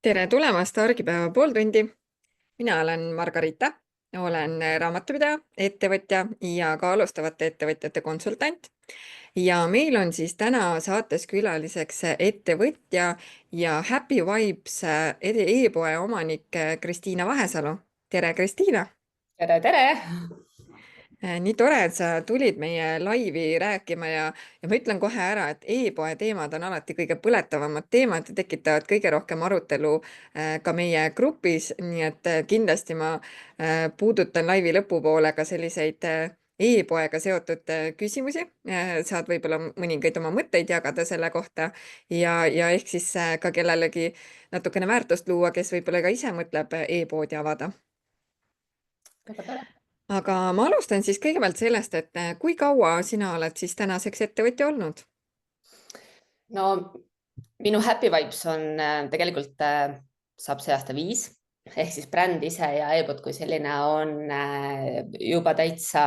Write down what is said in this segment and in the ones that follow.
Tere tulemast Argipäeva pooltundi. Mina olen Margarita, olen raamatupidaja, ettevõtja ja ka alustavate ettevõtjate konsultant. Ja meil on siis täna saates külaliseks ettevõtja ja Happy Vibes e-poe omanik Kristiina Vahesalu. Tere, Kristiina! Tere, tere! Nii tore, et sa tulid meie laivi rääkima ja ma ütlen kohe ära, et e-poe teemad on alati kõige põletavamad teemad ja tekitavad kõige rohkem arutelu ka meie grupis, nii et kindlasti ma puudutan laivi lõpupoole ka selliseid e-poega seotud küsimusi. Saad võib-olla mõningaid oma mõtteid jagada selle kohta ja ehk siis ka kellelegi natukene väärtust luua, kes võib-olla ka ise mõtleb e-poodi avada. Väga tore. Aga ma alustan siis kõigepealt sellest, et kui kaua sina oled siis tänaseks ettevõtja olnud? No minu Happy Vibes on tegelikult saab see aasta 5 ehk siis bränd ise ja e-pood kui selline on juba täitsa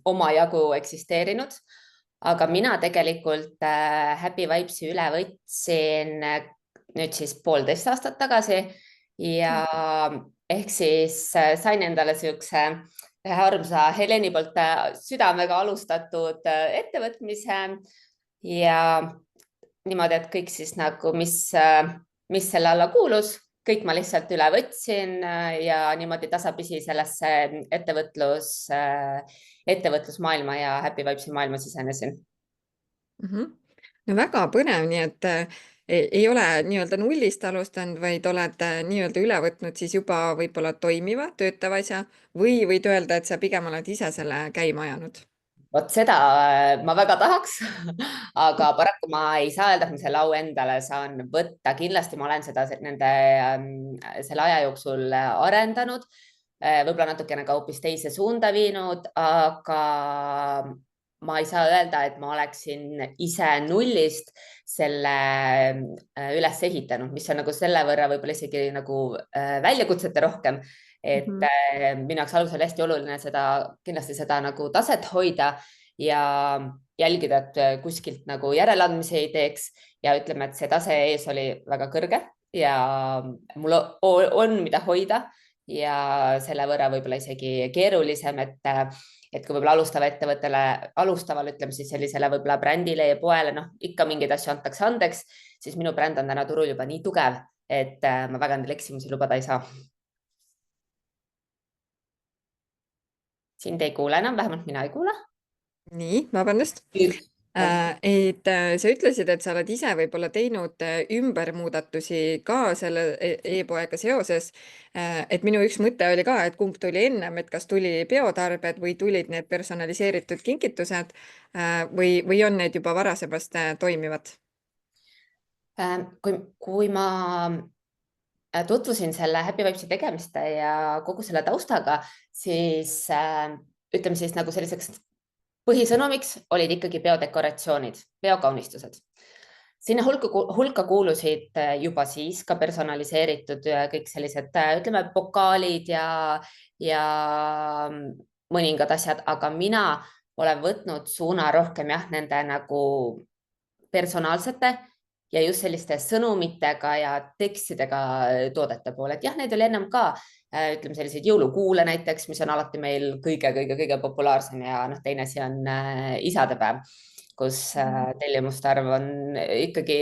omajagu eksisteerinud. Aga mina tegelikult Happy Vibesi üle võtsin nüüd siis 1,5 aastat tagasi ja ehk siis sain endale siukse ühe armsa Heleni poolt südamega alustatud ettevõtmise ja niimoodi, et kõik siis nagu, mis selle alla kuulus, kõik ma lihtsalt üle võtsin ja niimoodi tasapisi sellesse ettevõtlusmaailma ja Happy Vibesi maailma sisenesin. No väga põnev, nii et ei ole nii-öelda nullist alustanud, vaid oled nii-öelda üle võtnud siis juba võib-olla toimiva, töötava asja või võid öelda, et sa pigem oled ise selle käima ajanud? Vot seda ma väga tahaks, aga paraku ma ei saa öelda, et ma selle au endale saan võtta. Kindlasti ma olen seda selle aja jooksul arendanud, võib-olla natukene ka hoopis teise suunda viinud, aga ma ei saa öelda, et ma oleksin ise nullist selle üles ehitanud, mis on nagu selle võrra võib-olla isegi nagu väljakutsete rohkem. Et minu jaoks alguses oli hästi oluline kindlasti seda nagu taset hoida ja jälgida, et kuskilt nagu järeleandmisi ei teeks ja ütleme, et see tase ees oli väga kõrge ja mul on mida hoida ja selle võrra võib-olla isegi keerulisem, et kui võib-olla alustavale, ütleme siis sellisele võib-olla brändile ja poele, noh, ikka mingeid asju antakse andeks, siis minu bränd on täna turul juba nii tugev, et ma väga endale eksimusi lubada ei saa. Sind ei kuule enam, vähemalt mina ei kuule. Nii, vabandust. Sa ütlesid, et sa oled ise võib-olla teinud ümbermuudatusi ka selle e-poega seoses. Et minu üks mõte oli ka, et kumb tuli ennem, et kas tuli biotarbed või tulid need personaliseeritud kingitused või on need juba varasemast toimivad? Kui ma tutvusin selle Happy Vibesi tegemiste ja kogu selle taustaga, siis ütleme siis nagu selliseks põhisõnumiks olid ikkagi biodekoratsioonid, biokaunistused. Sinna hulka kuulusid juba siis ka personaliseeritud kõik sellised, ütleme, pokaalid ja mõningad asjad, aga mina olen võtnud suuna rohkem jah, nende nagu personaalsete ja just selliste sõnumitega ja tekstidega toodete poole, et jah, neid oli ennem ka, ütleme selliseid jõulukuule näiteks, mis on alati meil kõige populaarsem ja noh, teine asi on isadepäev, kus tellimuste arv on ikkagi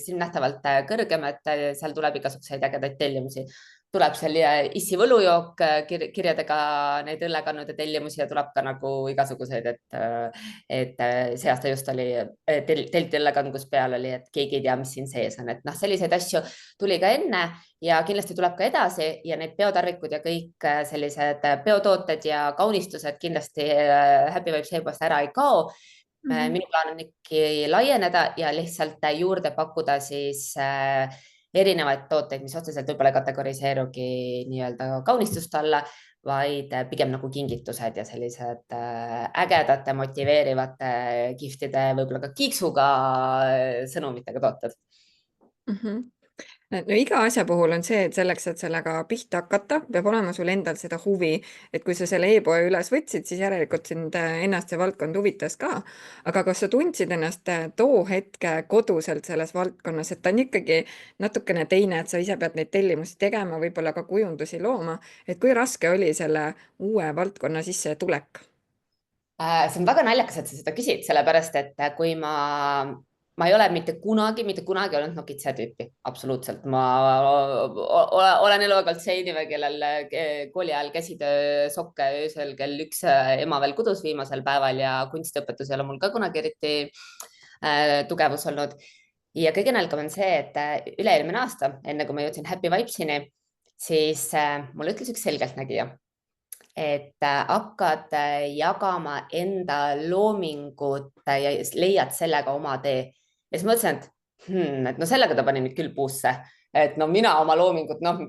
silmnähtavalt kõrgem, et seal tuleb igasuguseid ägedaid tellimusi. Tuleb seal issi võlujook kirjadega neid õllekannude tellimusi ja tuleb ka nagu igasuguseid, et see aasta just oli telti õllekand, kus peal oli, et keegi ei tea, mis siin sees on, et noh, selliseid asju tuli ka enne ja kindlasti tuleb ka edasi ja need biotarvikud ja kõik sellised biotooted ja kaunistused kindlasti Happy Vibes e-poest ära ei kao. Minu plaan on ikkagi laieneda ja lihtsalt juurde pakkuda siis erinevaid tooteid, mis otseselt võib-olla ei kategoriseerugi nii-öelda kaunistuste alla, vaid pigem nagu kingitused ja sellised ägedate, motiveerivate, kihvtide, võib-olla ka kiiksuga sõnumitega tooted. no iga asja puhul on see, et selleks, et sellega pihta hakata, peab olema sul endal seda huvi, et kui sa selle e-poe üles võtsid, siis järelikult sind ennast see valdkond huvitas ka. aga kas sa tundsid ennast too hetke koduselt selles valdkonnas, et ta on ikkagi natukene teine, et sa ise pead neid tellimusi tegema, võib-olla ka kujundusi looma, et kui raske oli selle uue valdkonna sissetulek? See on väga naljakas, et sa seda küsid, sellepärast et kui ma ei ole mitte kunagi olnud nokitseja tüüpi, absoluutselt. Ma olen eluaeg olnud see inimene, kellel kooli ajal käsitöösokke öösel kell 1 ema veel kudus viimasel päeval ja kunstiõpetus ei ole mul ka kunagi eriti tugevus olnud. Ja kõige naljakam on see, et üle-eelmine aasta, enne kui ma jõudsin Happy Vibesini, siis mulle ütles üks selgeltnägija, et hakkad jagama enda loomingut ja leiad sellega oma tee. Ja siis ma mõtlesin, et no sellega ta pani mind küll puusse, et no mina oma loomingut, noh,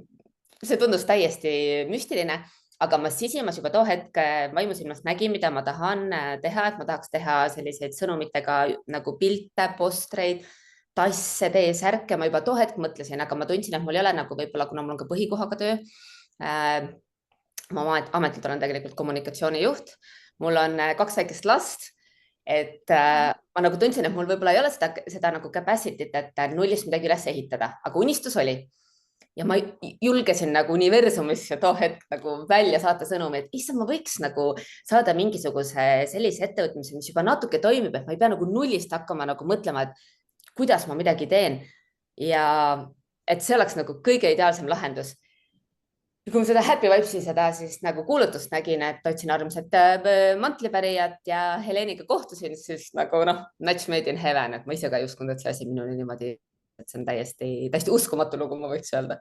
see tundus täiesti müstiline, aga ma sisimas juba too hetk vaimusilmas nägin, mida ma tahan teha, et ma tahaks teha selliseid sõnumitega nagu pilte, postreid, tasse, T-särke, ma juba too hetk mõtlesin, aga ma tundsin, et mul ei ole nagu võib-olla, kuna mul on ka põhikohaga töö, ma ametilt olen tegelikult kommunikatsioonijuht, mul on 2 väikest last, et ma nagu tundsin, et mul võib-olla ei ole seda nagu capacity't, et nullist midagi üles ehitada, aga unistus oli. Ja ma julgesin nagu universumisse too hetk nagu välja saata sõnumi, et issand, ma võiks nagu saada mingisuguse sellise ettevõtmise, mis juba natuke toimib, et ma ei pea nagu nullist hakkama nagu mõtlema, et kuidas ma midagi teen. Ja et see oleks nagu kõige ideaalsem lahendus. Kui ma seda Happy Vibesi seda siis nagu kuulutust nägin, et otsin armsat mantlipärijat ja Heleniga kohtusin, siis nagu noh, match made in heaven, et ma ise ka ei uskunud, et see asi minuni niimoodi, et see on täiesti uskumatu lugu, ma võiks öelda.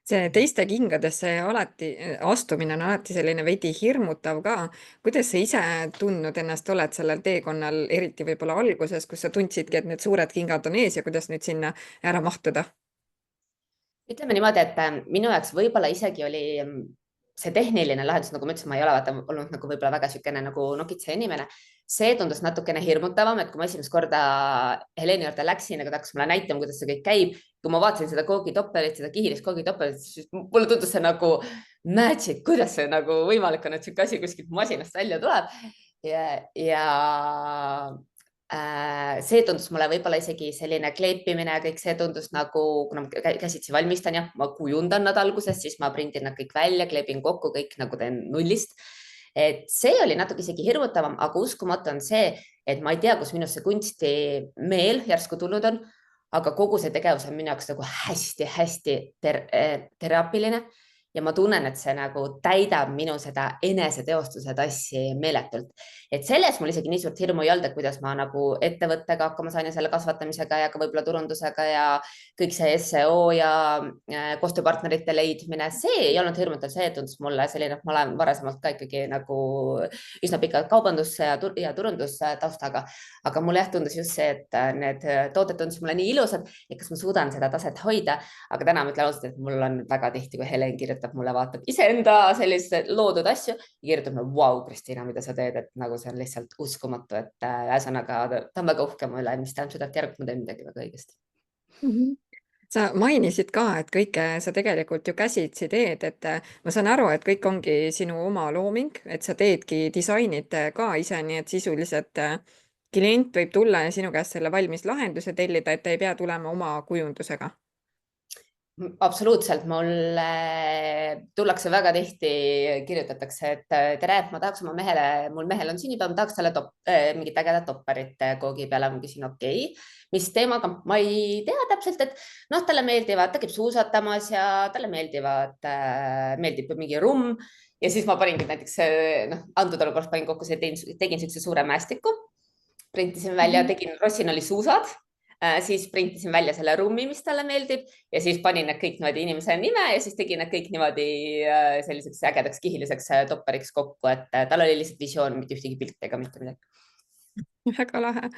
See teiste kingadesse alati astumine on alati selline veidi hirmutav ka. Kuidas sa ise tundnud ennast oled sellel teekonnal, eriti võib-olla alguses, kus sa tundsidki, et need suured kingad on ees ja kuidas nüüd sinna ära mahtuda? Ütleme niimoodi, et minu jaoks võib-olla isegi oli see tehniline lahendus, nagu ma ütlesin, ma ei ole olnud nagu võib-olla väga niisugune nagu nokitseja inimene. See tundus natukene hirmutavam, et kui ma esimest korda Heleni juurde läksin, aga ta hakkas mulle näitama, kuidas see kõik käib. Kui ma vaatasin seda koogitopperit, seda kihilist koogitopperit, siis mulle tundus see nagu magic, kuidas see nagu võimalik on, et niisugune asi kuskilt masinast välja tuleb. Ja see tundus mulle võib-olla isegi selline kleepimine ja kõik see tundus nagu, kuna ma käsitsi valmistan ja ma kujundan nad alguses, siis ma printin nad kõik välja, kleepin kokku kõik nagu teen nullist. Et see oli natuke isegi hirmutavam, aga uskumatu on see, et ma ei tea, kus minust see kunstimeel järsku tulnud on, aga kogu see tegevus on minu jaoks nagu hästi-hästi teraapiline ja ma tunnen, et see nagu täidab minu seda eneseteostuse tassi meeletult. Et selles mul isegi nii suurt hirmu ei olnud, et kuidas ma nagu ettevõttega hakkama sain ja selle kasvatamisega ja ka võib-olla turundusega ja kõik see SEO ja koostööpartnerite leidmine, see ei olnud hirmutav, see tundus mulle selline, et ma olen varasemalt ka ikkagi nagu üsna pikalt kaubandus- ja turundustaustaga, aga mulle jah tundus just see, et need tooted tundus mulle nii ilusad, et kas ma suudan seda taset hoida, aga täna ma ütlen ausalt, et mul on väga tihti, kui Helen kirjutab mulle, vaatab iseenda selliseid loodud asju ja kirjutab mulle, vau, Kristiina, mida sa teed, et nagu see on lihtsalt uskumatu, et ühesõnaga ta on väga uhke mu üle, mis tähendab seda, et järelikult ma teen midagi väga õigesti. Sa mainisid ka, et kõike sa tegelikult ju käsitsi teed, et ma saan aru, et kõik ongi sinu oma looming, et sa teedki, disainid ka ise, nii et sisuliselt klient võib tulla ja sinu käest selle valmis lahenduse tellida, et ta ei pea tulema oma kujundusega. Absoluutselt, mulle tullakse väga tihti, kirjutatakse, et tere, ma tahaks oma mehele, mul mehel on sünnipäev, ma tahaks talle mingit ägedat topperit koogi peale. Ma küsin, okei, mis teemaga, ma ei tea täpselt, et noh, talle meeldivad, ta käib suusatamas ja talle meeldib mingi rumm. Ja siis ma paningi näiteks, noh, antud olukorras panin kokku, tegin niisuguse suure mäestiku, printisin välja, tegin Rossinali suusad. Siis printisin välja selle rummi, mis talle meeldib ja siis panin need kõik niimoodi inimese nime ja siis tegin need kõik niimoodi selliseks ägedaks kihiliseks topperiks kokku, et tal oli lihtsalt visioon, mitte ühtegi pilti ega mitte midagi. Väga lahe.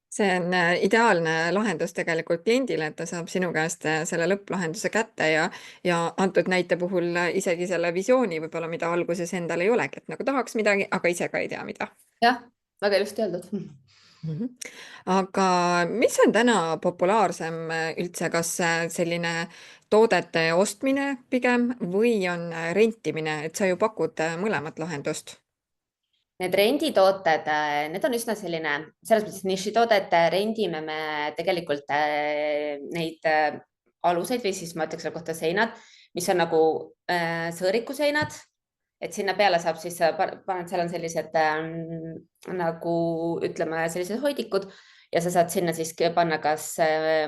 See on ideaalne lahendus tegelikult kliendile, et ta saab sinu käest selle lõpplahenduse kätte ja antud näite puhul isegi selle visiooni võib-olla, mida alguses endal ei olegi, et nagu tahaks midagi, aga ise ka ei tea, mida. Jah, väga ilusti öeldud. Mhm. Aga mis on täna populaarsem üldse, kas selline toodete ostmine pigem või on rentimine, et sa ju pakud mõlemat lahendust? Need renditooted, need on üsna selline, selles mõttes nišitoodet rendime me tegelikult neid aluseid või siis ma ütleks selle kohta seinad, mis on nagu sõõrikuseinad, et sinna peale saab siis paned, seal on sellised nagu ütleme, sellised hoidikud ja sa saad sinna siis panna kas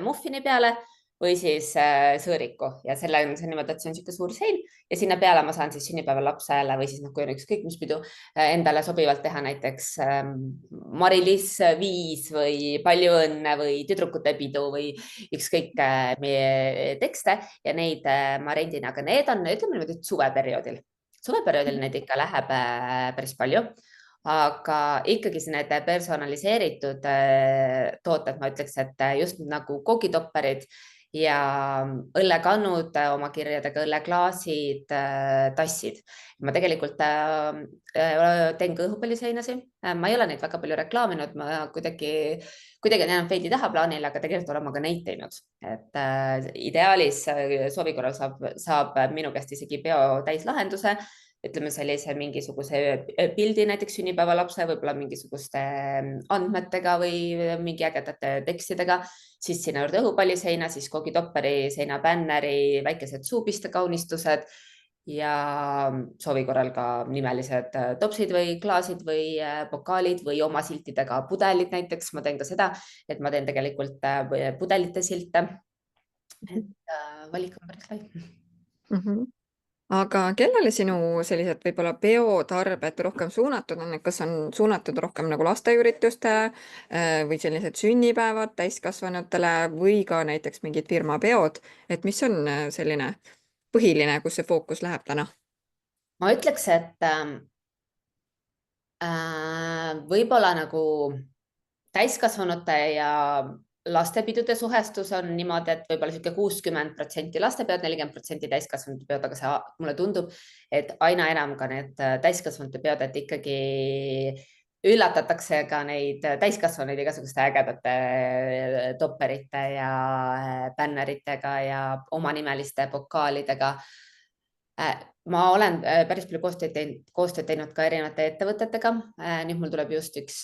muffini peale või siis sõõriku ja selle on see niimoodi, et see on niisugune suur sein ja sinna peale ma saan siis sünnipäeval lapsele või siis noh, kui on ükskõik mis pidu endale sobivalt teha näiteks Mari-Liis 5 või Palju õnne või Tüdrukute pidu või ükskõik meie tekste ja neid ma rendin, aga need on, ütleme niimoodi, et suveperioodil. Suveperioodil neid ikka läheb päris palju, aga ikkagi need personaliseeritud tooted, ma ütleks, et just nagu koogitopperid ja õllekannud oma kirjadega, õlleklaasid, tassid. Ma tegelikult teen ka õhupalliseinasid. Ma ei ole neid väga palju reklaaminud, ma kuidagi on jäänud veidi tahaplaanile, aga tegelikult olen ma ka neid teinud. Et ideaalis soovi korral saab minu käest isegi peo täislahenduse, ütleme sellise mingisuguse pildi näiteks sünnipäevalapse, võib-olla mingisuguste andmetega või mingi ägedate tekstidega, siis sinna juurde õhupalliseina, siis koogitopperi, seina bänneri, väikesed suupistekaunistused ja soovi korral ka nimelised topsid või klaasid või pokaalid või oma siltidega pudelid näiteks. Ma teen ka seda, et ma teen tegelikult pudelite silte. Et valik on päris lai. Mhm. Aga kellele sinu sellised võib-olla peotarbed rohkem suunatud on, et kas on suunatud rohkem nagu lasteüritustele või sellised sünnipäevad täiskasvanutele või ka näiteks mingid firmapeod, et mis on selline põhiline, kus see fookus läheb täna? Ma ütleks, et võib-olla nagu täiskasvanute ja lastepidude suhestus on niimoodi, et võib-olla niisugune 60% lastepeod, 40% täiskasvanute peod, aga see mulle tundub, et aina enam ka need täiskasvanute peod, et ikkagi üllatatakse ka neid täiskasvanuid igasuguste ägedate topperite ja bänneritega ja omanimeliste pokaalidega. Ma olen päris palju koostööd teinud ka erinevate ettevõtetega. Nüüd mul tuleb just üks,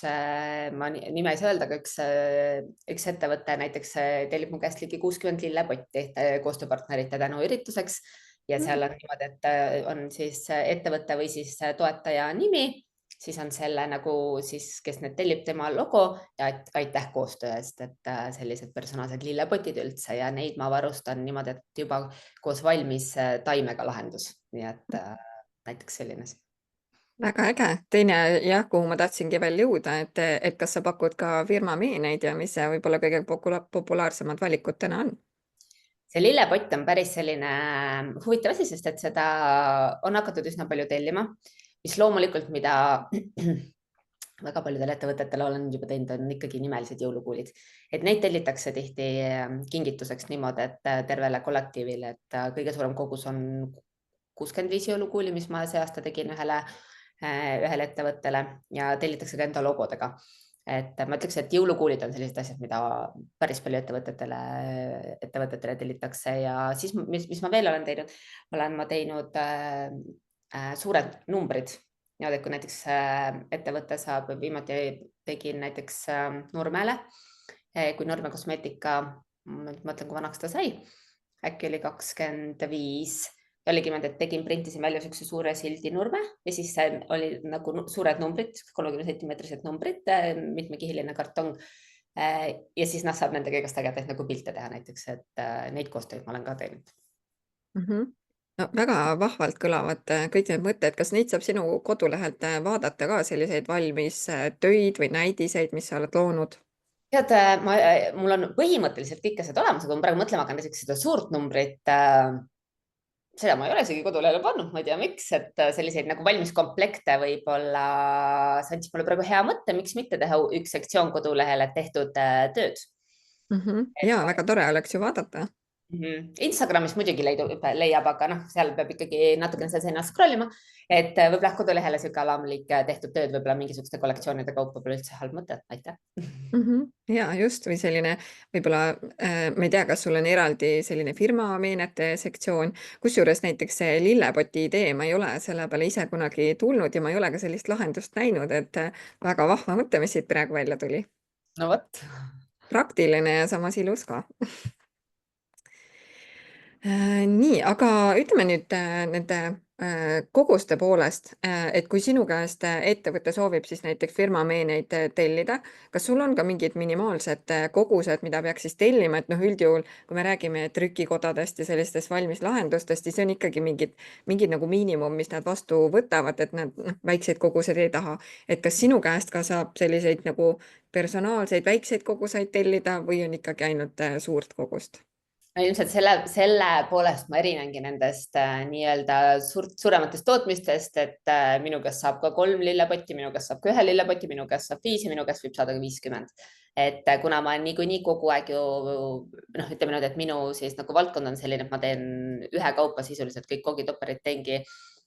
ma nime ei saa öelda, aga üks ettevõte näiteks tellib mu käest ligi 60 lillepotti koostööpartnerite tänuürituseks ja seal on niimoodi, et on siis ettevõtte või siis toetaja nimi, siis on selle nagu siis, kes need tellib, tema logo ja aitäh koostöö eest, et sellised personaalsed lillepotid üldse ja neid ma varustan niimoodi, et juba koos valmis taimega lahendus, nii et näiteks selline asi. väga äge. Teine jah, kuhu ma tahtsingi veel jõuda, et kas sa pakud ka firma meeneid ja mis see võib-olla kõige populaarsemad valikud täna on? See lillepott on päris selline huvitav asi, sest et seda on hakatud üsna palju tellima, mis loomulikult, mida väga paljudel ettevõtetel olen juba teinud, on ikkagi nimelised jõulukuulid, et neid tellitakse tihti kingituseks niimoodi, et tervele kollektiivile, et kõige suurem kogus on 65 jõulukuuli, mis ma see aasta tegin ühele ettevõttele ja tellitakse ka enda logodega. Et ma ütleks, et jõulukuulid on sellised asjad, mida päris palju ettevõtetele tellitakse ja siis, mis ma veel olen teinud, olen ma teinud suured numbrid. Niimoodi, et kui näiteks ettevõte saab, viimati tegin näiteks Nurmele, kui Nurme kosmeetika, ma mõtlen, kui vanaks ta sai, äkki oli 25 ja oligi niimoodi, et printisin välja niisuguse suure sildi Nurme ja siis oli nagu suured numbrid, 30 sentimeetrised numbrid, mitmekihiline kartong. Ja siis saab nendega igast ägedaid nagu pilte teha näiteks, et neid koostööd ma olen ka teinud. No väga vahvalt kõlavad kõik need mõtted. Kas neid saab sinu kodulehelt vaadata ka selliseid valmis töid või näidiseid, mis sa oled loonud? Tead, mul on põhimõtteliselt kõik asjad olemas, aga ma praegu mõtlema hakkan näiteks seda suurt numbrit. Seda ma ei ole isegi kodulehele pannud, ma ei tea, miks, et selliseid nagu valmis komplekte võib-olla see andis mulle praegu hea mõtte, miks mitte teha üks sektsioon kodulehele tehtud tööd. Ja väga tore oleks ju vaadata. Instagramis muidugi leiab, aga noh, seal peab ikkagi natukene seal seinal scroll ima, et võib-olla kodulehele sihuke alamlik tehtud tööd, võib-olla mingisuguste kollektsioonide kaupa pole üldse halb mõte, aitäh. Ja just, või selline võib-olla, ma ei tea, kas sul on eraldi selline firma meenete sektsioon, kusjuures näiteks see lillepoti idee, ma ei ole selle peale ise kunagi tulnud ja ma ei ole ka sellist lahendust näinud, et väga vahva mõte, mis siit praegu välja tuli. No vot. Praktiline ja samas ilus ka. Nii, aga ütleme nüüd nende koguste poolest, et kui sinu käest ettevõte soovib siis näiteks firma meeneid tellida, kas sul on ka mingid minimaalsed kogused, mida peaks siis tellima, et noh, üldjuhul, kui me räägime trükikodadest ja sellistest valmislahendustest, siis see on ikkagi mingid nagu miinimum, mis nad vastu võtavad, et nad väikseid koguseid ei taha. Et kas sinu käest ka saab selliseid nagu personaalseid väikseid koguseid tellida või on ikkagi ainult suurt kogust? No ilmselt selle poolest ma erinengi nendest nii-öelda suurematest tootmistest, et minu käest saab ka 3 lillepotti, minu käest saab ka 1 lillepotti, minu käest saab 5 ja minu käest võib saada ka 50. Et kuna ma niikuinii kogu aeg ju noh, ütleme nüüd, et minu siis nagu valdkond on selline, et ma teen ühekaupa sisuliselt kõik kogitopperid teengi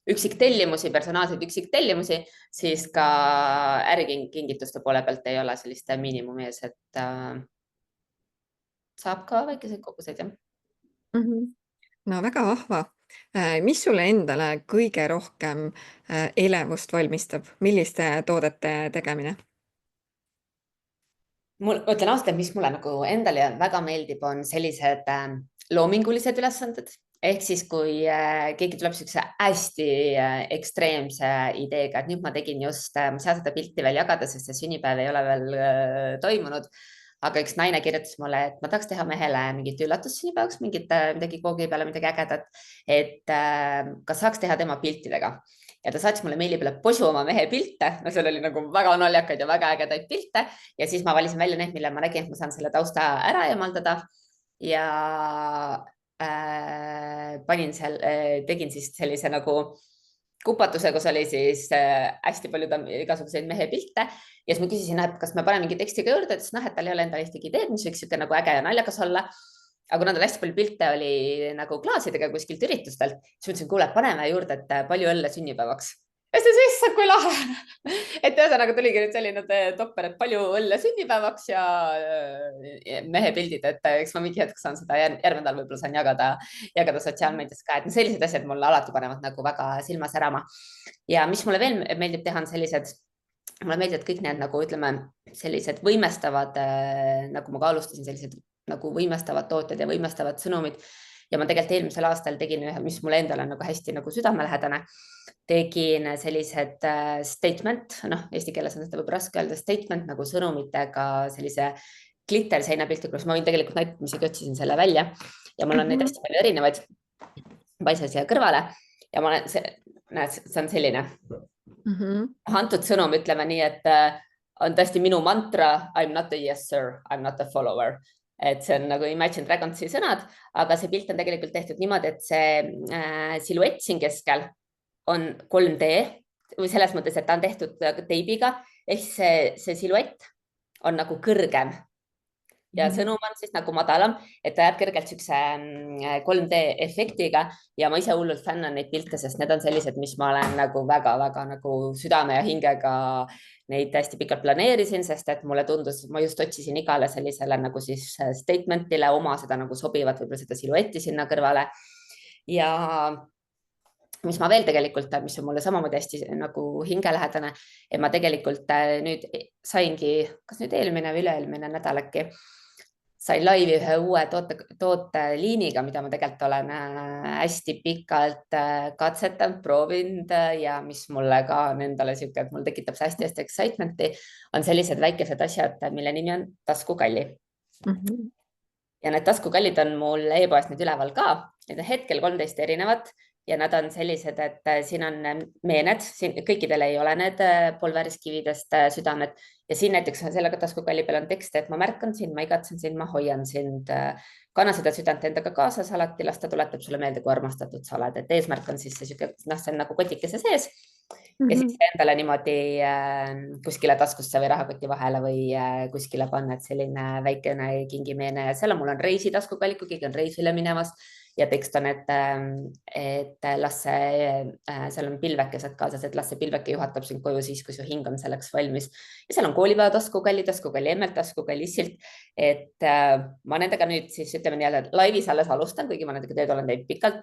üksiktellimusi, personaalseid üksiktellimusi, siis ka ärikingituste poole pealt ei ole sellist miinimumi ees, et saab ka väikeseid koguseid, jah. No väga vahva. Mis sulle endale kõige rohkem elevust valmistab, milliste toodete tegemine? Ütlen ausalt, et mis mulle nagu endale väga meeldib, on sellised loomingulised ülesanded. Ehk siis, kui keegi tuleb siukse hästi ekstreemse ideega, et nüüd ma tegin just, ma ei saa seda pilti veel jagada, sest see sünnipäev ei ole veel toimunud. Aga üks naine kirjutas mulle, et ma tahaks teha mehele mingit üllatussünnipäevaks, midagi koogi peale, midagi ägedat, et kas saaks teha tema piltidega. Ja ta saatis mulle meili peale posu oma mehe pilte, no seal oli nagu väga naljakaid ja väga ägedaid pilte ja siis ma valisin välja need, mille ma nägin, et ma saan selle tausta ära eemaldada ja tegin siis sellise nagu kupatuse, kus oli siis hästi palju igasuguseid mehe pilte ja siis ma küsisin, et kas me paneme mingi tekstiga juurde, et noh, et tal ei ole endal ühtegi ideed, mis võiks siuke nagu äge ja naljakas olla. Aga kuna tal hästi palju pilte oli nagu klaasidega kuskilt üritustelt, siis mõtlesin, kuule, paneme juurde, et palju õlle sünnipäevaks. Ja siis issand, kui lahe. Et ühesõnaga tuligi nüüd selline topper, et palju õlle sünnipäevaks ja mehe pildid, et eks ma mingi hetk saan seda järgmine nädal võib-olla saan jagada sotsiaalmeedias ka, et sellised asjad mulle alati panevad nagu väga silma särama. Ja mis mulle veel meeldib teha, on sellised, mulle meeldivad kõik need nagu ütleme, sellised võimestavad, nagu ma ka alustasin, sellised nagu võimestavad tooted ja võimestavad sõnumid. Ja ma tegelikult eelmisel aastal tegin ühe, mis mulle endale on nagu hästi nagu südamelähedane. Tegin sellised statement, noh, eesti keeles on seda võib raske öelda, statement nagu sõnumitega sellise glitter seinapilti, kus ma võin tegelikult näidata, mis otsisin selle välja. Ja mul on neid hästi palju erinevaid. Paisan siia kõrvale ja ma olen, näed, see on selline. Antud sõnum, ütleme nii, et on tõesti minu mantra. I'm not a yes sir, I'm not a follower. Et see on nagu Imagine Dragonsi sõnad, aga see pilt on tegelikult tehtud niimoodi, et see siluett siin keskel on 3D või selles mõttes, et ta on tehtud teibiga, ehk see siluett on nagu kõrgem ja sõnum on siis nagu madalam, et ta jääb kergelt siukse 3D efektiga ja ma ise hullult fännan neid pilte, sest need on sellised, mis ma olen nagu väga-väga nagu südame ja hingega neid hästi pikalt planeerisin, sest et mulle tundus, ma just otsisin igale sellisele nagu siis statement'ile oma seda nagu sobivat, võib-olla seda siluetti sinna kõrvale. Ja mis ma veel tegelikult, mis on mulle samamoodi hästi nagu hingelähedane, et ma tegelikult nüüd saingi, kas nüüd eelmine või üle-eelmine nädal äkki, sain laivi ühe uue tooteliiniga, mida ma tegelikult olen hästi pikalt katsetanud, proovinud ja mis mulle ka on endale siuke, et mul tekitab see hästi-hästi excitement'i, on sellised väikesed asjad, mille nimi on taskukalli. Ja need taskukallid on mul e-poest nüüd üleval ka, need on hetkel 13 erinevat ja nad on sellised, et siin on meened, siin kõikidel ei ole need polveriskividest südamed ja siin näiteks sellega taskukalli peal on tekst, et ma märkan sind, ma igatsen sind, ma hoian sind. kanna seda südant endaga kaasas alati, las ta tuletab sulle meelde, kui armastatud sa oled, et eesmärk on siis see sihuke, noh, see on nagu kotikese sees ja siis endale niimoodi kuskile taskusse või rahakoti vahele või kuskile panna, et selline väikene kingimeene ja seal on, mul on reisitaskukallik, kui keegi on reisile minemas ja tekst on, et las see, seal on pilvekesed kaasas, et las see pilveke juhatab sind koju siis, kui su hing on selleks valmis. ja seal on koolipäeva taskukalli emmelt taskukalli silt, et ma nendega nüüd siis ütleme nii-öelda laivis alles alustan, kuigi ma nendega tööd olen teinud pikalt,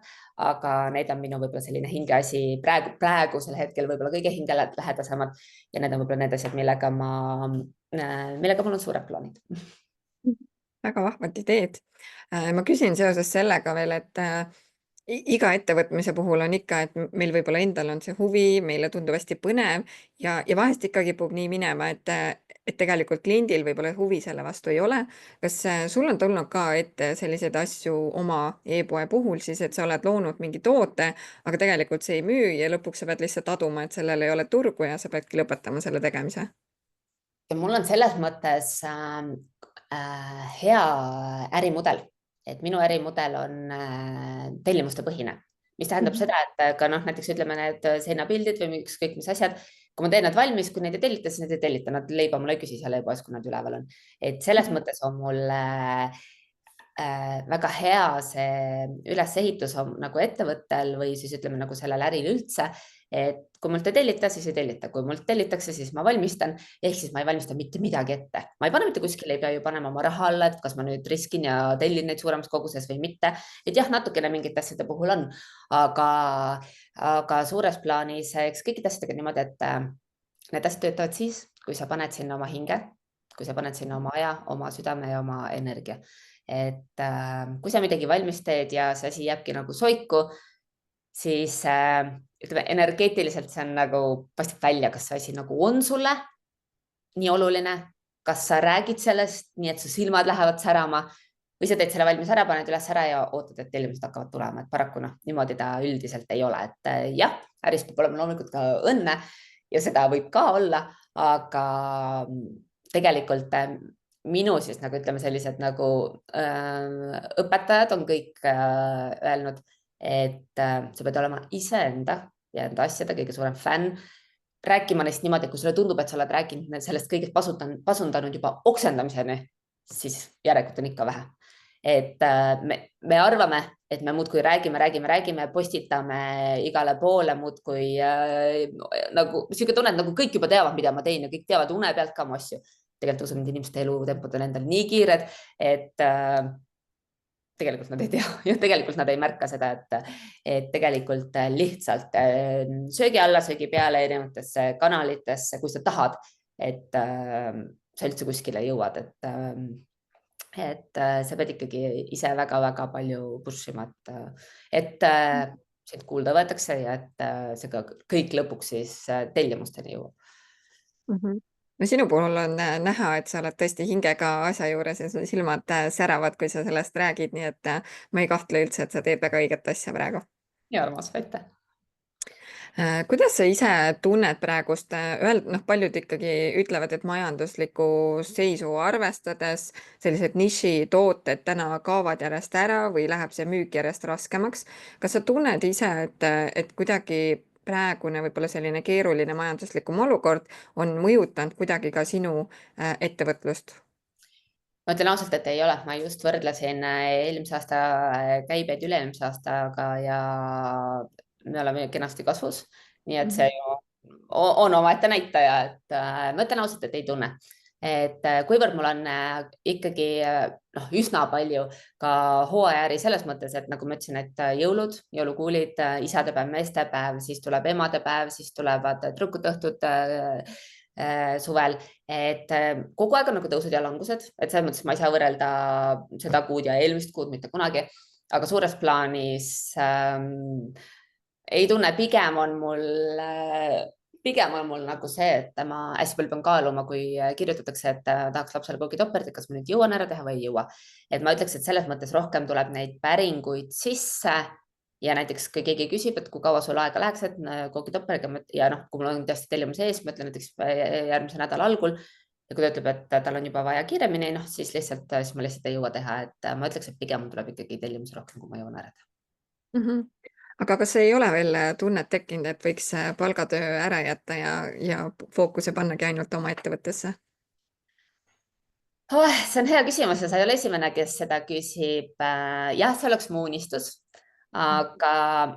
aga need on minu võib-olla selline hingeasi praegusel hetkel võib-olla kõige hingelähedasemad ja need on võib-olla need asjad, millega mul on suured plaanid. Väga vahvad ideed. Ma küsin seoses sellega veel, et iga ettevõtmise puhul on ikka, et meil võib-olla endal on see huvi, meile tundub hästi põnev ja vahest ikka kipub nii minema, et tegelikult kliendil võib-olla huvi selle vastu ei ole. Kas sul on tulnud ka ette selliseid asju oma e-poe puhul siis, et sa oled loonud mingi toote, aga tegelikult see ei müü ja lõpuks sa pead lihtsalt aduma, et sellel ei ole turgu ja sa peadki lõpetama selle tegemise? ja mul on selles mõttes hea ärimudel, et minu ärimudel on tellimuste põhine, mis tähendab seda, et ka noh, näiteks ütleme need seinapildid või ükskõik mis asjad, kui ma teen nad valmis, kui neid ei tellita, siis neid ei tellita, nad leiba mulle ei küsi seal e-poes, kui nad üleval on. et selles mõttes on mul väga hea see ülesehitus on nagu ettevõttel või siis ütleme nagu sellel äril üldse, et kui mult ei tellita, siis ei tellita, kui mult tellitakse, siis ma valmistan, ehk siis ma ei valmista mitte midagi ette, ma ei pane mitte kuskile, ei pea ju panema oma raha alla, et kas ma nüüd riskin ja tellin neid suuremas koguses või mitte, et jah, natukene mingite asjade puhul on, aga suures plaanis, eks kõikide asjadega niimoodi, et need asjad töötavad siis, kui sa paned sinna oma hinge, kui sa paned sinna oma aja, oma südame ja oma energia. et kui sa midagi valmis teed ja see asi jääbki nagu soiku, siis ütleme energeetiliselt see on nagu paistab välja, kas see asi nagu on sulle nii oluline, kas sa räägid sellest nii, et su silmad lähevad särama või sa teed selle valmis ära, paned üles ära ja ootad, et tellimused hakkavad tulema, et paraku noh, niimoodi ta üldiselt ei ole, et jah, äris peab olema loomulikult ka õnne ja seda võib ka olla, aga tegelikult minu siis nagu ütleme, sellised nagu õpetajad on kõik öelnud, et sa pead olema iseenda ja enda asjade kõige suurem fänn, rääkima neist niimoodi, et kui sulle tundub, et sa oled rääkinud sellest kõigest pasundanud juba oksendamiseni, siis järelikult on ikka vähe. et me arvame, et me muudkui räägime, postitame igale poole muudkui nagu sihuke tunne, et nagu kõik juba teavad, mida ma teen ja kõik teavad une pealt ka mu asju. tegelikult usun, et inimeste elutempod on endal nii kiired, et tegelikult nad ei tea ja tegelikult nad ei märka seda, et tegelikult lihtsalt söögi alla, söögi peale erinevatesse kanalitesse, kui sa tahad, et sa üldse kuskile jõuad, et sa pead ikkagi ise väga-väga palju push ima, et sind kuulda võetakse ja et see ka kõik lõpuks siis tellimusteni jõuab. No sinu puhul on näha, et sa oled tõesti hingega asja juures ja su silmad säravad, kui sa sellest räägid, nii et ma ei kahtle üldse, et sa teed väga õiget asja praegu. ja armas, aitäh. Kuidas sa ise tunned praegust, paljud ikkagi ütlevad, et majanduslikku seisu arvestades sellised nišitooted täna kaovad järjest ära või läheb see müük järjest raskemaks. Kas sa tunned ise, et kuidagi praegune võib-olla selline keeruline majanduslikum olukord on mõjutanud kuidagi ka sinu ettevõtlust? ma ütlen ausalt, et ei ole, ma just võrdlesin eelmise aasta käibeid üle-eelmise aastaga ja me oleme kenasti kasvus, nii et see ju on omaette näitaja, et ma ütlen ausalt, et ei tunne. et kuivõrd mul on ikkagi üsna palju ka hooajaäri selles mõttes, et nagu ma ütlesin, et jõulud, jõulukuulid, isadepäev, meestepäev, siis tuleb emadepäev, siis tulevad tüdrukute õhtud suvel, et kogu aeg on nagu tõusud ja langused, et selles mõttes ma ei saa võrrelda seda kuud ja eelmist kuud mitte kunagi, aga suures plaanis ei tunne, pigem on mul nagu see, et ma hästi palju pean kaaluma, kui kirjutatakse, et tahaks lapsele pookitopperit, et kas ma nüüd jõuan ära teha või ei jõua. et ma ütleks, et selles mõttes rohkem tuleb neid päringuid sisse ja näiteks kui keegi küsib, et kui kaua sul aega läheks, et kookitopperiga ja noh, kui mul on tõesti tellimus ees, ma ütlen näiteks järgmise nädala algul ja kui ta ütleb, et tal on juba vaja kiiremini, noh siis siis ma lihtsalt ei jõua teha, et ma ütleks, et pigem mul tuleb ikkagi tellimusi rohkem, kui ma jõuan ära teha. Mhm. aga kas ei ole veel tunnet tekkinud, et võiks palgatöö ära jätta ja fookuse pannagi ainult oma ettevõttesse? Oh, see on hea küsimus ja sa ei ole esimene, kes seda küsib. jah, see oleks mu unistus, aga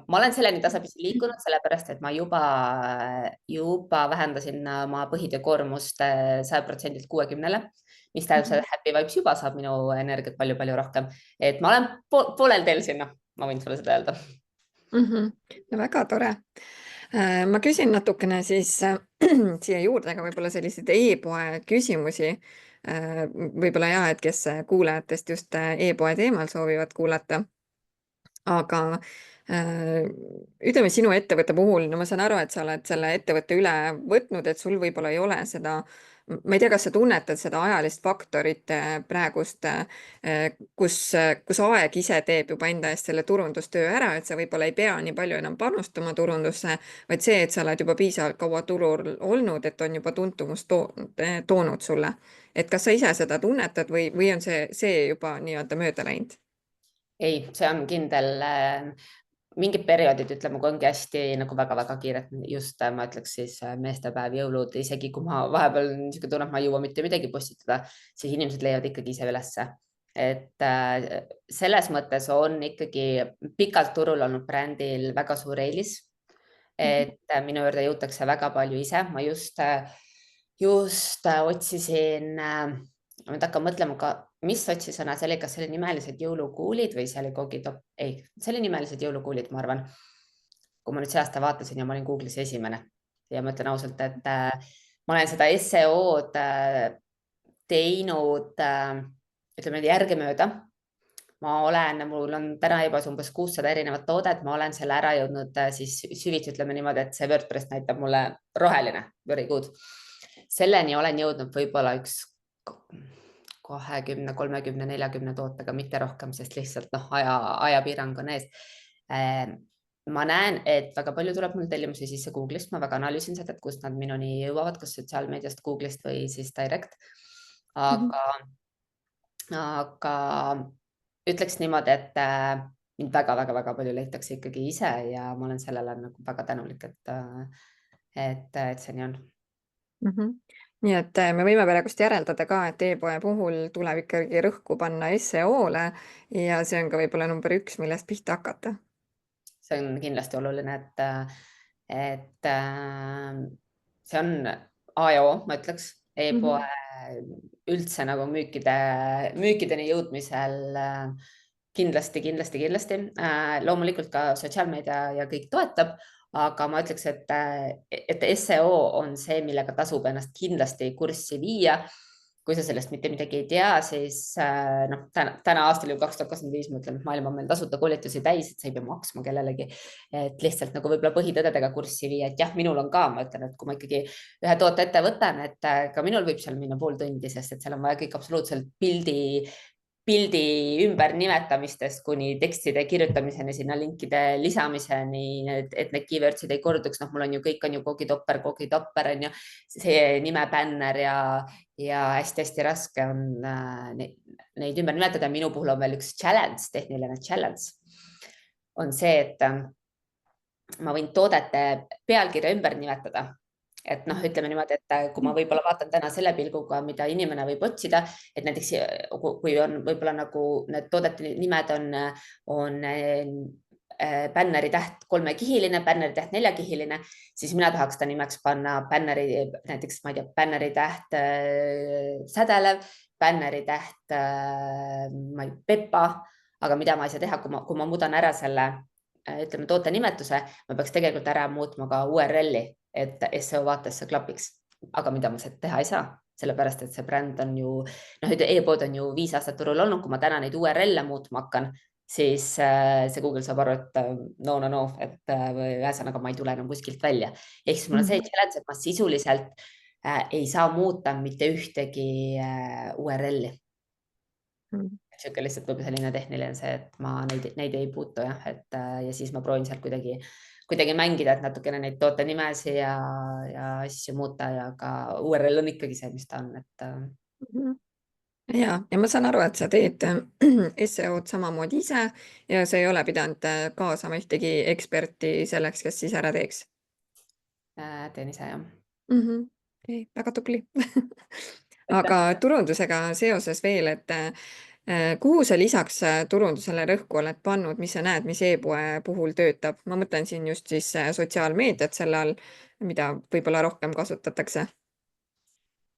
ma olen selleni tasapisi liikunud, sellepärast et ma juba vähendasin oma põhitöö koormust 100%-lt 60-le, mis tähendab seda, et Happy Vibes juba saab minu energiat palju-palju rohkem. Et ma olen poolel teel sinna, ma võin sulle seda öelda. Väga tore. Ma küsin natukene siis siia juurde ka võib-olla selliseid e-poe küsimusi. Võib-olla jah, et kes kuulajatest just e-poe teemal soovivad kuulata. Aga ütleme sinu ettevõtte puhul, no ma saan aru, et sa oled selle ettevõtte üle võtnud, et sul võib-olla ei ole seda, ma ei tea, kas sa tunnetad seda ajalist faktorit praegust, kus aeg ise teeb juba enda eest selle turundustöö ära, et sa võib-olla ei pea nii palju enam panustama turundusse, vaid see, et sa oled juba piisavalt kaua turul olnud, et on juba tuntumust toonud sulle. Et kas sa ise seda tunnetad või on see juba nii-öelda mööda läinud? ei, see on kindel. Mingid perioodid, ütleme, kui ongi hästi nagu väga-väga kiired, just ma ütleks siis meestepäev, jõulud, isegi kui ma vahepeal niisugune tunne, et ma ei jõua mitte midagi postitada, siis inimesed leiavad ikkagi ise ülesse. Et selles mõttes on ikkagi pikalt turul olnud brändil väga suur eelis. Et minu juurde jõutakse väga palju ise. Ma just otsisin, ma nüüd hakkan mõtlema ka, mis otsisõna see oli, kas see oli Nimelised jõulukuulid või see oli koogitopp, ei, see oli Nimelised jõulukuulid, ma arvan. Kui ma nüüd see aasta vaatasin ja ma olin Google'is esimene ja ma ütlen ausalt, et ma olen seda SEO-d teinud, ütleme järgemööda. Mul on täna juba umbes 600 erinevat toodet, ma olen selle ära jõudnud siis süvitsi, ütleme niimoodi, et see WordPress näitab mulle roheline, very good. Selleni olen jõudnud võib-olla üks 20, 30, 40 tootega, mitte rohkem, sest lihtsalt ajapiirang on ees. Ma näen, et väga palju tuleb mul tellimusi sisse Google'ist, ma väga analüüsin seda, et kust nad minuni jõuavad, kas sotsiaalmeediast, Google'ist või siis direct. Aga ütleks niimoodi, et mind väga-väga-väga palju leitakse ikkagi ise ja ma olen sellele nagu väga tänulik, et see nii on. Nii et me võime praegust järeldada ka, et e-poe puhul tuleb ikkagi rõhku panna SEO-le ja see on ka võib-olla number 1, millest pihta hakata. See on kindlasti oluline, et see on A ja O, ma ütleks, e-poe üldse nagu müükideni jõudmisel kindlasti. Loomulikult ka sotsiaalmeedia ja kõik toetab, aga ma ütleks, et SEO on see, millega tasub ennast kindlasti kurssi viia. Kui sa sellest mitte midagi ei tea, siis täna aastal 2025 ma ütlen, et maailm on meil tasuta koolitusi täis, et sa ei pea maksma kellelegi, et lihtsalt nagu võib-olla põhitõdedega kurssi viia, et jah, minul on ka, ma ütlen, et kui ma ikkagi ühe toote ette võtan, et ka minul võib seal minna pool tundi, sest et seal on vaja kõik absoluutselt pildi ümbernimetamistest kuni tekstide kirjutamiseni, sinna linkide lisamiseni, et need keywordsid ei korduks. Mul on ju kõik on ju koogitopper on ju see nimebänner ja hästi-hästi raske on neid ümber nimetada. Minu puhul on veel üks tehniline challenge on see, et ma võin toodete pealkirja ümber nimetada. Et ütleme niimoodi, et kui ma võib-olla vaatan täna selle pilguga, mida inimene võib otsida, et näiteks kui on võib-olla nagu need toodete nimed on bänneri täht 3-kihiline, bänneri täht 4-kihiline, siis mina tahaks ta nimeks panna näiteks, ma ei tea, bänneri täht sädelev, bänneri täht Peppa, aga mida ma ei saa teha, kui ma muudan ära selle, ütleme, toote nimetuse, ma peaks tegelikult ära muutma ka URL-i, et SEO vaates see klapiks, aga mida ma teha ei saa, sellepärast et see bränd on ju, e-pood on ju 5 aastat turul olnud, kui ma täna neid URL-e muutma hakkan, siis see Google saab aru, et no, et ühesõnaga ma ei tule enam kuskilt välja. Ehk siis mul on see challenge, et ma sisuliselt ei saa muuta mitte ühtegi URL-i. sihuke lihtsalt võib-olla selline tehniline see, et ma neid ei puutu jah, et ja siis ma proovin sealt kuidagi mängida, et natukene neid toote nimesid ja asju muuta ja ka URL on ikkagi see, mis ta on, et Mhm. Ja ma saan aru, et sa teed SEO-d samamoodi ise ja sa ei ole pidanud kaasama ühtegi eksperti selleks, kes siis ära teeks teen ise jah. mm. Okay, väga tubli Aitäh. aga turundusega seoses veel, et kuhu sa lisaks turundusele rõhku oled pannud, mis sa näed, mis e-poe puhul töötab? Ma mõtlen siin just siis sotsiaalmeediat selle all, mida võib-olla rohkem kasutatakse.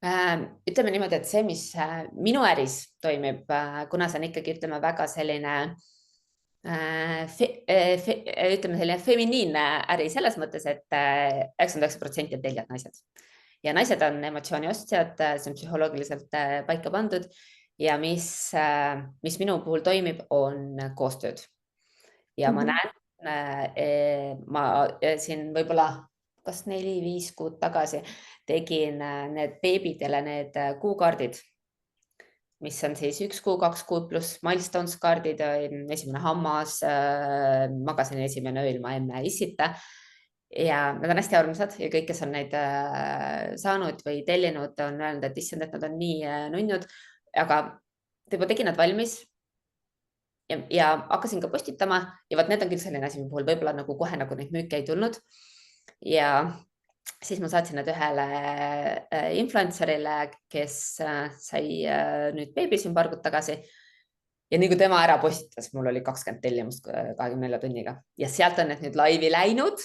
Ütleme niimoodi, et see, mis minu äris toimib, kuna see on ikkagi, ütleme, väga selline ütleme, selline feminiinne äri selles mõttes, et 99% on teljad naised ja naised on emotsiooniostjad, see on psühholoogiliselt paika pandud ja mis minu puhul toimib, on koostööd ja ma Mhm. näen, ma siin võib-olla kas 4-5 kuud tagasi tegin need beebidele need kuukaardid, mis on siis 1 kuu, 2 kuud pluss milestones kaardid, esimene hammas, magasin esimene öö ilma emme issita. ja nad on hästi armsad ja kõik, kes on neid saanud või tellinud, on öelnud, et issand, et nad on nii nunnud, aga juba tegin nad valmis ja hakkasin ka postitama ja vot need on küll selline asi, mille puhul võib-olla nagu kohe nagu neid müüke ei tulnud. ja siis ma saatsin need ühele influencer'ile, kes sai nüüd beebi siin paar kuud tagasi. ja nii kui tema ära postitas, mul oli 20 tellimust 24 tunniga ja sealt on need nüüd laivi läinud.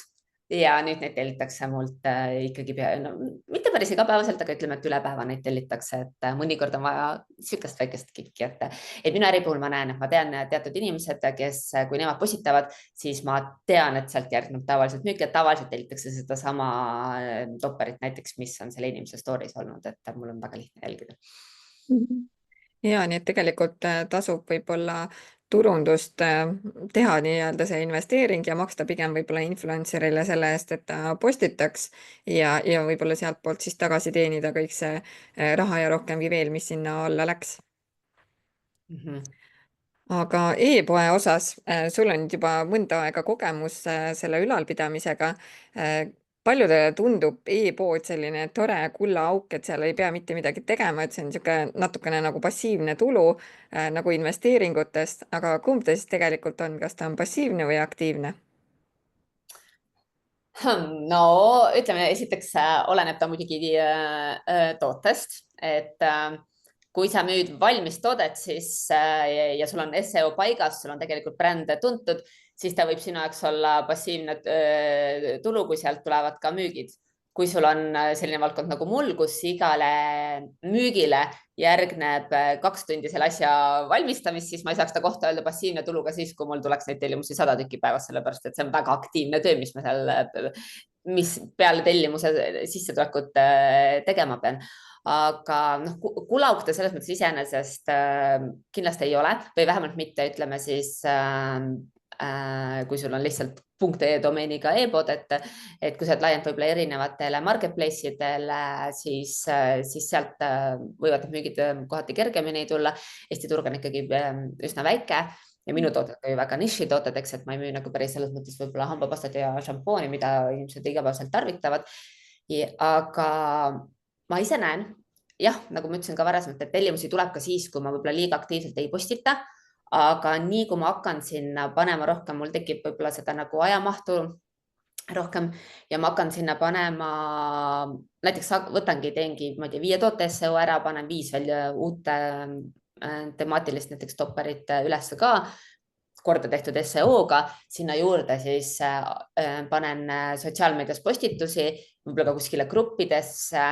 ja nüüd neid tellitakse mult ikkagi no, mitte päris igapäevaselt, aga ütleme, et üle päeva neid tellitakse, et mõnikord on vaja sihukest väikest kikki, et minu äri puhul ma näen, et ma tean teatud inimesed, kes, kui nemad postitavad, siis ma tean, et sealt järgneb tavaliselt müük ja tavaliselt tellitakse sedasama topperit näiteks, mis on selle inimese story's olnud, et mul on väga lihtne jälgida. Mhm. Ja nii et tegelikult tasub võib-olla turundust teha nii-öelda see investeering ja maksta pigem võib-olla influencer'ile selle eest, et ta postitaks ja võib-olla sealtpoolt siis tagasi teenida kõik see raha ja rohkemgi veel, mis sinna alla läks. Mm -hmm. Aga e-poe osas, sul on nüüd juba mõnda aega kogemus selle ülalpidamisega. Paljudele tundub e-pood selline tore kullaauk, et seal ei pea mitte midagi tegema, et see on niisugune natukene nagu passiivne tulu nagu investeeringutest, aga kumb ta siis tegelikult on, kas ta on passiivne või aktiivne? No ütleme, esiteks oleneb ta muidugi tootest, et kui sa müüd valmis toodet, siis ja sul on SEO paigas, sul on tegelikult bränd tuntud, siis ta võib sinu jaoks olla passiivne tulu, kui sealt tulevad ka müügid. kui sul on selline valdkond nagu mul, kus igale müügile järgneb 2 tundi selle asja valmistamist, siis ma ei saaks seda kohta öelda passiivne tulu ka siis, kui mul tuleks neid tellimusi 100 tükki päevas, sellepärast et see on väga aktiivne töö, mis peale tellimuse sissetulekut tegema pean. aga noh, kulauk ta selles mõttes iseenesest kindlasti ei ole või vähemalt mitte, ütleme siis kui sul on lihtsalt .ee domeeniga e-pood, et kui sa oled laiend võib-olla erinevatele marketplace idele, siis sealt võivad need müügid kohati kergemini tulla. Eesti turg on ikkagi üsna väike ja minu tooted on ju väga nišitooted, eks, et ma ei müü nagu päris selles mõttes võib-olla hambapastat ja šampooni, mida inimesed igapäevaselt tarvitavad. aga ma ise näen, jah, nagu ma ütlesin ka varasemalt, et tellimusi tuleb ka siis, kui ma võib-olla liiga aktiivselt ei postita. aga nii kui ma hakkan sinna panema rohkem, mul tekib võib-olla seda nagu ajamahtu rohkem ja ma hakkan sinna panema, näiteks võtangi, teengi, ma ei tea, 5 toote SEO ära, panen 5 veel uut temaatilist näiteks topperit üles ka korda tehtud SEO-ga, sinna juurde siis panen sotsiaalmeedias postitusi, võib-olla ka kuskile gruppidesse,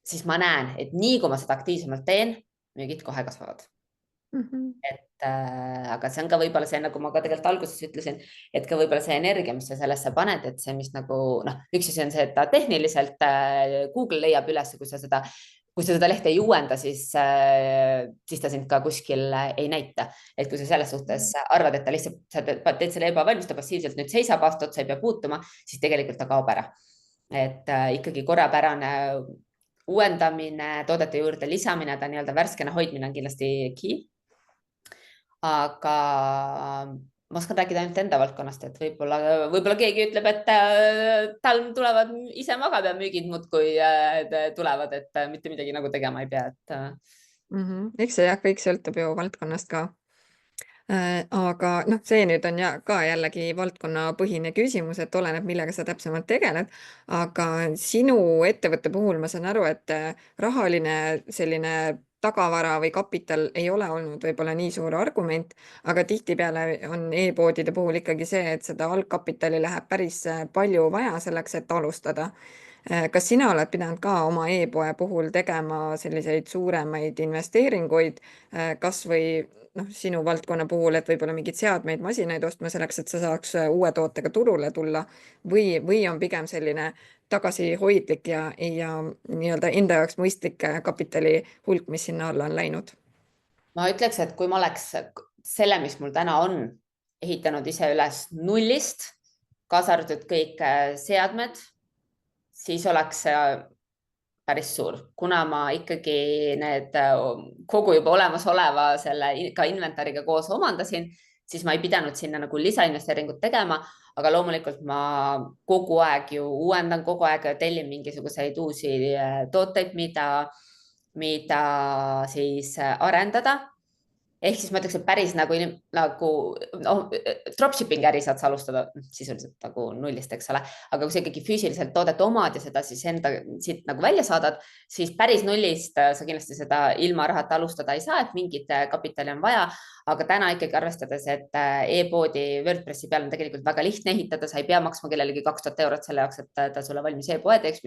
siis ma näen, et nii kui ma seda aktiivsemalt teen, müügid kohe kasvavad. Aga see on ka võib-olla see, nagu ma ka tegelikult alguses ütlesin, et ka võib-olla see energia, mis sa sellesse paned, et see, mis nagu noh, üks asi on see, et ta tehniliselt Google leiab üles, kui sa seda lehte ei uuenda, siis ta sind ka kuskil ei näita. et kui sa selles suhtes arvad, et ta lihtsalt, sa teed selle ebavalmis, ta passiivselt nüüd seisab aasta otsa, ei pea puutuma, siis tegelikult ta kaob ära. et ikkagi korrapärane uuendamine, toodete juurde lisamine, ta nii-öelda värskena hoidmine on kindlasti key. aga ma oskan rääkida ainult enda valdkonnast, et võib-olla keegi ütleb, et tal tulevad ise magab ja müügid muudkui tulevad, et mitte midagi nagu tegema ei pea, et Eks see jah, kõik sõltub ju valdkonnast ka. Aga noh, see nüüd on ka jällegi valdkonnapõhine küsimus, et oleneb, millega sa täpsemalt tegeled. Aga sinu ettevõtte puhul ma saan aru, et rahaline selline tagavara või kapital ei ole olnud võib-olla nii suur argument, aga tihtipeale on e-poodide puhul ikkagi see, et seda algkapitali läheb päris palju vaja selleks, et alustada. Kas sina oled pidanud ka oma e-poe puhul tegema selliseid suuremaid investeeringuid, kas või noh, sinu valdkonna puhul, et võib-olla mingeid seadmeid, masinaid ostma selleks, et sa saaks uue tootega turule tulla või on pigem selline tagasihoidlik ja nii-öelda enda jaoks mõistlik kapitali hulk, mis sinna alla on läinud? ma ütleks, et kui ma oleks selle, mis mul täna on, ehitanud ise üles nullist, kaasa arvatud kõik seadmed, siis oleks see päris suur, kuna ma ikkagi kogu juba olemasoleva selle ka inventariga koos omandasin, siis ma ei pidanud sinna nagu lisainvesteeringut tegema, aga loomulikult ma kogu aeg ju uuendan, kogu aeg tellin mingisuguseid uusi tooteid, mida siis arendada. Ehk siis ma ütleks, et päris nagu dropshipping äri saad sa alustada sisuliselt nagu nullist, eks ole. Aga kui sa ikkagi füüsiliselt toodet omad ja seda siis enda siit nagu välja saadad, siis päris nullist sa kindlasti seda ilma rahata alustada ei saa, et mingit kapitali on vaja. Aga täna ikkagi arvestades, et e-poodi WordPressi peal on tegelikult väga lihtne ehitada, sa ei pea maksma kellelegi 2000 eurot selle jaoks, et ta sulle valmis e-poe teeks,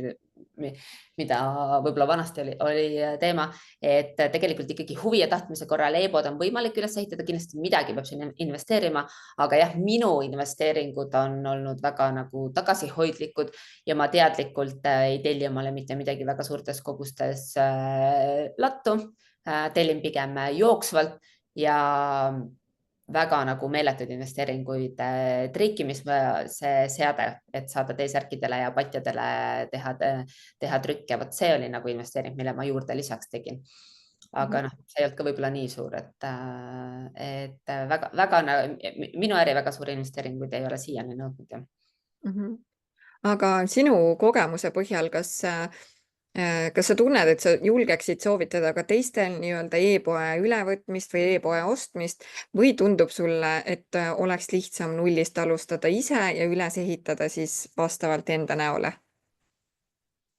mida võib-olla vanasti oli teema, et tegelikult ikkagi huvi ja tahtmise korral e-pood on võimalik üles ehitada, kindlasti midagi peab siin investeerima, aga jah, minu investeeringud on olnud väga nagu tagasihoidlikud ja ma teadlikult ei telli omale mitte midagi väga suurtes kogustes lattu, tellin pigem jooksvalt ja väga nagu meeletuid investeeringuid trikkimis see seade, et saada T-särkidele ja patjadele teha trükke. Vot see oli nagu investeering, mille ma juurde lisaks tegin. Aga noh, see ei olnud ka võib-olla nii suur, et väga minu äri väga suuri investeeringuid ei ole siiani nõudnud. Aga sinu kogemuse põhjal, kas sa tunned, et sa julgeksid soovitada ka teistel nii-öelda e-poe ülevõtmist või e-poe ostmist või tundub sulle, et oleks lihtsam nullist alustada ise ja üles ehitada siis vastavalt enda näole?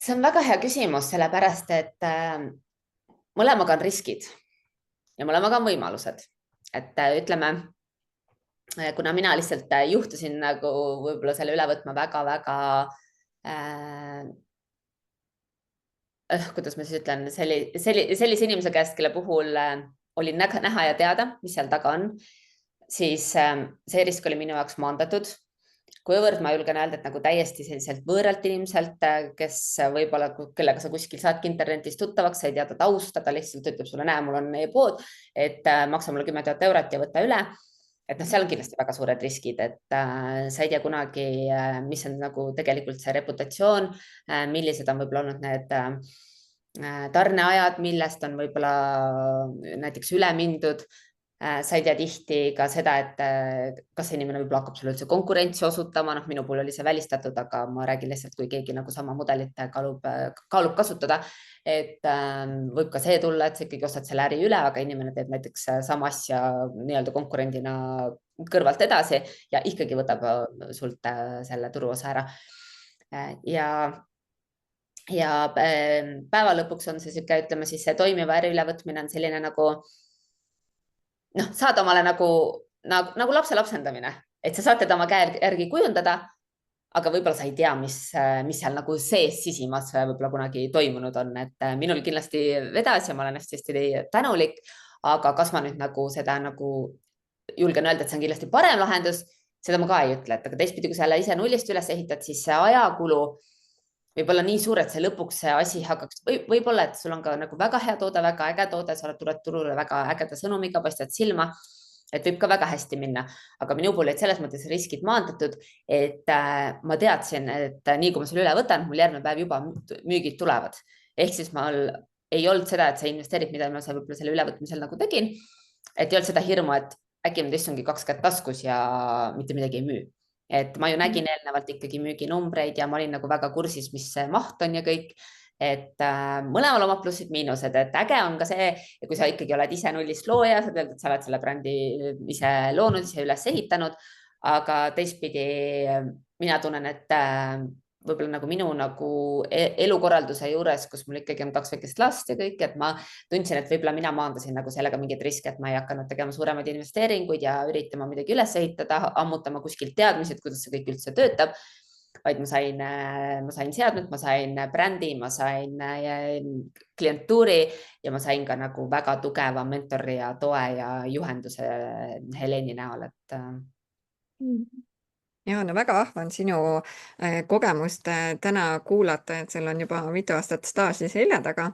See on väga hea küsimus, sellepärast et mõlemaga on riskid ja mõlemaga on võimalused. Et ütleme, kuna mina lihtsalt juhtusin nagu võib-olla selle üle võtma väga-väga kuidas ma siis ütlen, sellise inimese käest, kelle puhul oli näha ja teada, mis seal taga on, siis see risk oli minu jaoks maandatud. Kuivõrd ma julgen öelda, et nagu täiesti selliselt võõralt inimeselt, kes võib-olla, kellega sa kuskil saadki internetis tuttavaks, sa ei tea ta tausta, ta lihtsalt ütleb sulle, näe, mul on e-pood, et maksa mulle 10 000 eurot ja võta üle. Et noh, seal on kindlasti väga suured riskid, et sa ei tea kunagi, mis on nagu tegelikult see reputatsioon, millised on võib-olla olnud need tarneajad, millest on võib-olla näiteks üle mindud. Sa ei tea tihti ka seda, et kas see inimene võib-olla hakkab sulle üldse konkurentsi osutama, noh, minu puhul oli see välistatud, aga ma räägin lihtsalt, kui keegi nagu sama mudelit kaalub kasutada, et võib ka see tulla, et sa ikkagi ostad selle äri üle, aga inimene teeb näiteks sama asja nii-öelda konkurendina kõrvalt edasi ja ikkagi võtab sult selle turuosa ära. Ja päeva lõpuks on see sihuke, ütleme siis see toimiva äri ülevõtmine on selline nagu noh, saad omale nagu lapse lapsendamine, et sa saad teda oma käe järgi kujundada, aga võib-olla sa ei tea, mis seal nagu sees sisimas võib-olla kunagi toimunud on, et minul kindlasti vedas ja ma olen hästi tänulik, aga kas ma nüüd nagu seda nagu julgen öelda, et see on kindlasti parem lahendus, seda ma ka ei ütle, et aga teistpidi, kui sa jälle ise nullist üles ehitad, siis see ajakulu võib-olla nii suur, et see lõpuks see asi hakkaks, võib-olla, et sul on ka nagu väga hea toode, väga äge toode, sa tuled turule väga ägeda sõnumiga, paistad silma, et võib ka väga hästi minna, aga minu puhul olid selles mõttes riskid maandatud, et ma teadsin, et nii kui ma selle üle võtan, mul järgmine päev juba müügid tulevad. Ehk siis mul ei olnud seda, et sa investeerid, mida ma võib-olla selle ülevõtmisel nagu tegin, et ei olnud seda hirmu, et äkki ma istungi kaks kätt taskus ja mitte midagi ei müü. Et ma ju nägin eelnevalt ikkagi müüginumbreid ja ma olin nagu väga kursis, mis see maht on ja kõik. Et mõlemal omad plussid-miinused, et äge on ka see, kui sa ikkagi oled ise nullist looja, sa tead, et sa oled selle brändi ise loonud, ise üles ehitanud, aga teistpidi mina tunnen, et võib-olla nagu minu nagu elukorralduse juures, kus mul ikkagi on kaks väikest last ja kõik, et ma tundsin, et võib-olla mina maandasin nagu sellega mingeid riske, et ma ei hakanud tegema suuremaid investeeringuid ja üritama midagi üles ehitada, ammutama kuskilt teadmisi, et kuidas see kõik üldse töötab, vaid ma sain seadmed, ma sain brändi, ma sain klientuuri ja ma sain ka nagu väga tugeva mentori ja toe ja juhenduse Heleni näol, et ja no väga vahva on sinu kogemust täna kuulata, et sul on juba mitu aastat staaži selja taga.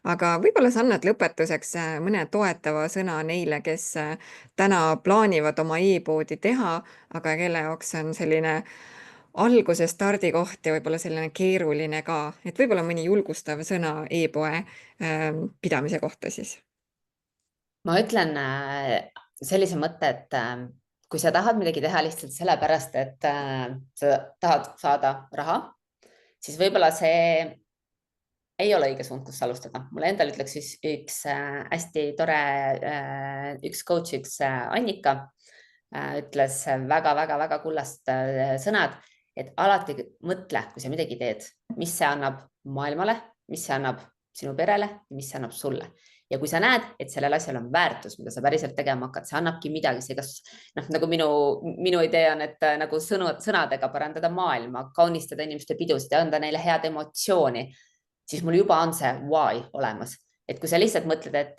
Aga võib-olla sa annad lõpetuseks mõne toetava sõna neile, kes täna plaanivad oma e-poodi teha, aga kelle jaoks on selline alguse stardikoht ja võib-olla selline keeruline ka, et võib-olla mõni julgustav sõna e-poe pidamise kohta siis. ma ütlen sellise mõtte, et kui sa tahad midagi teha lihtsalt sellepärast, et sa tahad saada raha, siis võib-olla see ei ole õige suund, kus alustada. Mulle endale ütleks üks hästi tore, üks coach, üks Annika ütles väga-väga-väga kullast sõnad, et alati mõtle, kui sa midagi teed, mis see annab maailmale, mis see annab sinu perele, mis see annab sulle. Ja kui sa näed, et sellel asjal on väärtus, mida sa päriselt tegema hakkad, see annabki midagi, see kas nagu minu idee on, et nagu sõnadega parandada maailma, kaunistada inimeste pidusid ja anda neile head emotsiooni, siis mul juba on see why olemas. Et kui sa lihtsalt mõtled, et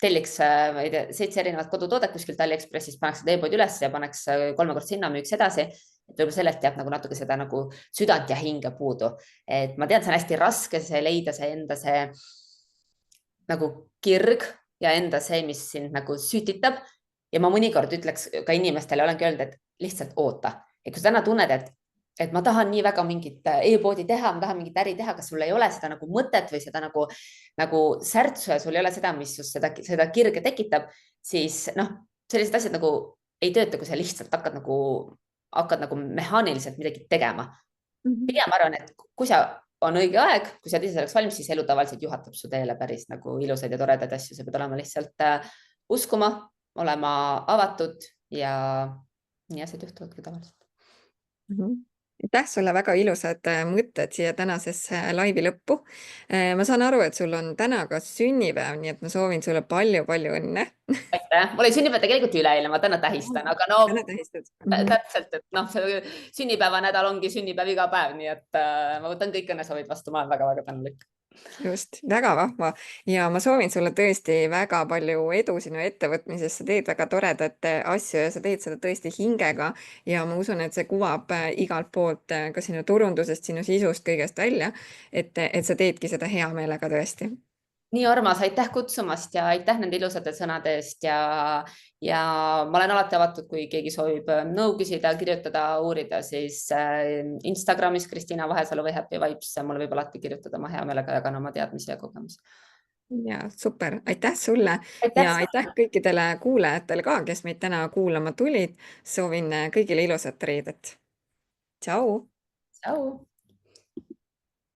telliks, ma ei tea, 7 erinevat kodutoodet kuskilt AliExpressist, paneks seda e-poodi üles ja paneks 3 korda sinna, müüks edasi. Et võib-olla sellest jääb nagu natuke seda nagu südant ja hinge puudu. Et ma tean, see on hästi raske see leida see enda see nagu kirg ja enda see, mis sind nagu sütitab. Ja ma mõnikord ütleks ka inimestele, olengi öelnud, et lihtsalt oota. Et kui sa täna tunned, et ma tahan nii väga mingit e-poodi teha, ma tahan mingit äri teha, kas sul ei ole seda nagu mõtet või seda nagu särtsu ja sul ei ole seda, mis just seda kirge tekitab, siis noh, sellised asjad nagu ei tööta, kui sa lihtsalt hakkad nagu mehaaniliselt midagi tegema. Pigem arvan, et kui sa on õige aeg, kui sa ise selleks valmis, siis elu tavaliselt juhatab su teele päris nagu ilusaid ja toredaid asju, sa pead olema lihtsalt uskuma, olema avatud ja nii asjad juhtuvadki tavaliselt. Aitäh sulle, väga ilusad mõtted siia tänasesse laivi lõppu. Ma saan aru, et sul on täna ka sünnipäev, nii et ma soovin sulle palju-palju õnne. Aitäh, mul oli sünnipäev tegelikult üleeile, ma täna tähistan, aga no Täna tähistad. täpselt, et noh, see sünnipäevanädal ongi sünnipäev iga päev, nii et ma võtan kõik õnnesoovid vastu, ma olen väga-väga tänulik. Just, väga vahva ja ma soovin sulle tõesti väga palju edu sinu ettevõtmises, sa teed väga toredat asju ja sa teed seda tõesti hingega ja ma usun, et see kuvab igalt poolt ka sinu turundusest, sinu sisust, kõigest välja, et sa teedki seda hea meelega tõesti. Nii armas, aitäh kutsumast ja aitäh nende ilusate sõnade eest ja ma olen alati avatud, kui keegi soovib nõu küsida, kirjutada, uurida, siis Instagramis Kristiina Vahesalu või Happy Vibes, mulle võib alati kirjutada, ma hea meelega jagan oma teadmisi ja kogemusi. Ja super, aitäh sulle Aitäh ja aitäh kõikidele kuulajatele ka, kes meid täna kuulama tulid. Soovin kõigile ilusat reedet. Tšau! Tšau!